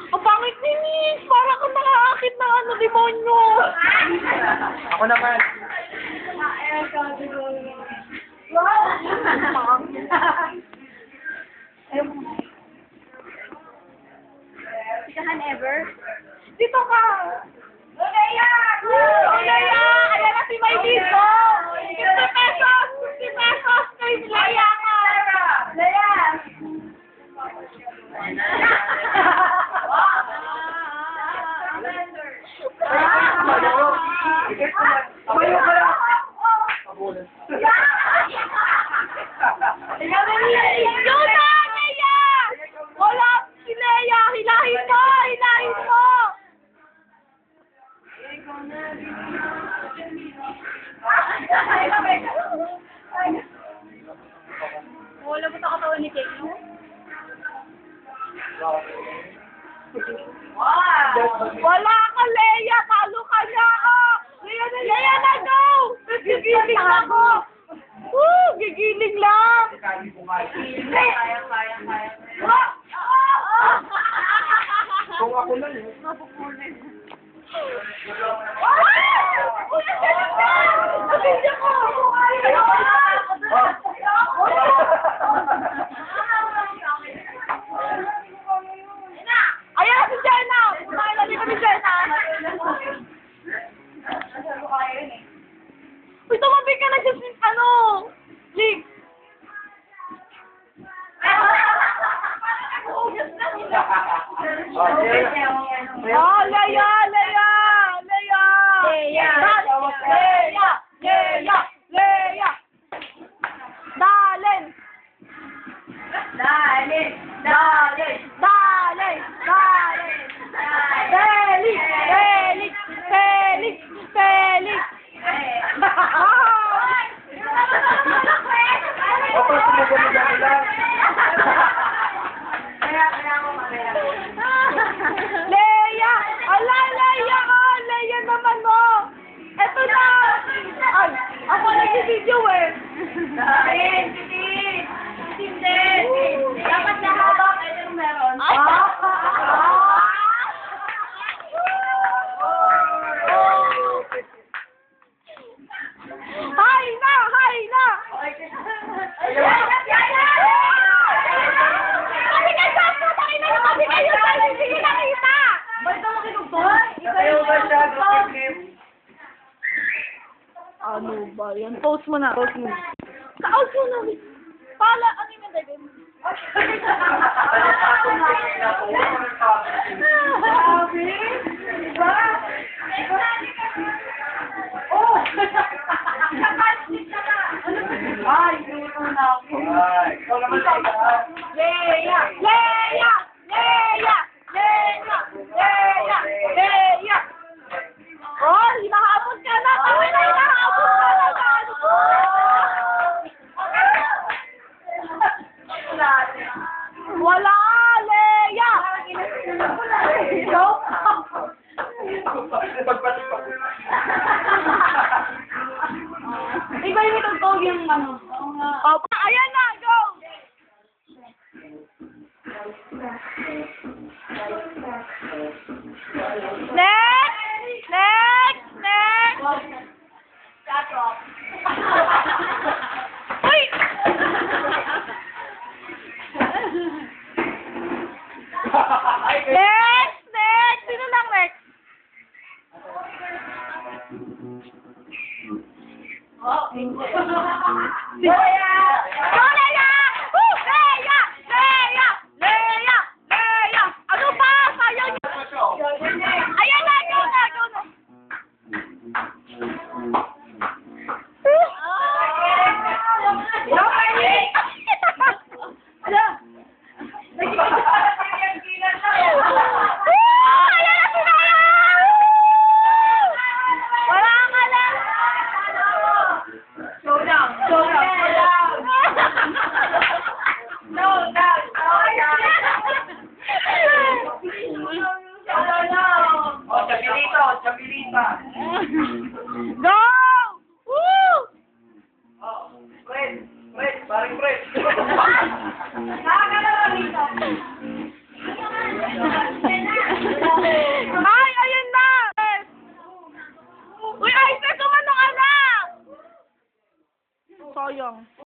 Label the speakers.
Speaker 1: Ang pangit ni Miss! Para kang nakakakit ng ano, demonyo!
Speaker 2: Ako naman.
Speaker 1: Sikahan ever? Dito ka! Olaya! Olaya! Ayan na si May dito! 50 pesos! 50 pesos! Kay Laya ka! Laya!
Speaker 2: Mayo ka lang.
Speaker 1: Yun na! Lea! Wala si Lea! Hilahin mo! Hilahin mo! Wala ba ito katawan ni Kate? Wala ka, Lea! Talo ka na! Lea na, go! Gigiling ako! Gigiling lang!
Speaker 2: Kung ako lang eh.
Speaker 1: Ayan si Jenna! Kumain na din kami, Jenna! Uy, tumabi ka na dyan, ano? Lig! Oh, Lea! Lea! Lea! Lea! Lea! Lea! Lea! Dalen!
Speaker 3: Dale, dale,
Speaker 1: Dalen! Dalen! Felix! Felix! Felix! Felix!
Speaker 2: Opo, sumugot mo dyan lang.
Speaker 1: Lea! Ala, Lea! Oh, Lea naman, oh! Eto na! Ay, ako nag-video eh!
Speaker 3: dale, hindi. Dapat na habang ito meron.
Speaker 1: Hay na! Hay na! Kasi kayo sa ako! Takin na kasi kayo sa hindi ko nakita! Ba't ako kinugtong?
Speaker 2: Natayo ba siya? Skip.
Speaker 1: Ano ba yan? Post mo na. Post mo. Ka-out mo na. Pala, ano yung medagay mo?
Speaker 3: Sabi? Diba? Oh! Nakalit na ka! Ay, luto na ako.
Speaker 2: Ay, ikaw naman siya.
Speaker 1: Lea! Lea! Lea! Lea! Lea! Lea! Oh, hinahabol ka na! Tawin na, hinahabol ka na! Ano po? Wala! Lea! Ikaw?
Speaker 2: Pagpatipak.
Speaker 3: Ikaw yung itugtog yung ano.
Speaker 1: Oh, ayan na! Go! Next! Next! Next! Uy! Next! Next! Sino lang next?
Speaker 3: Lea!
Speaker 1: Go, Lea! Woo! Lea! Lea! Lea! Lea! Ano pa? Sayang yun. Ayan na! Go na! Go na! Ayan na si Lea! Wala ka lang!
Speaker 3: Showdown! Showdown! Showdown!
Speaker 2: Oh, Chabilito, Chabilita.
Speaker 1: Go! Woo!
Speaker 2: Oh, Fred, Fred, paring Fred.
Speaker 3: Nakakalawa dito.
Speaker 1: Dong.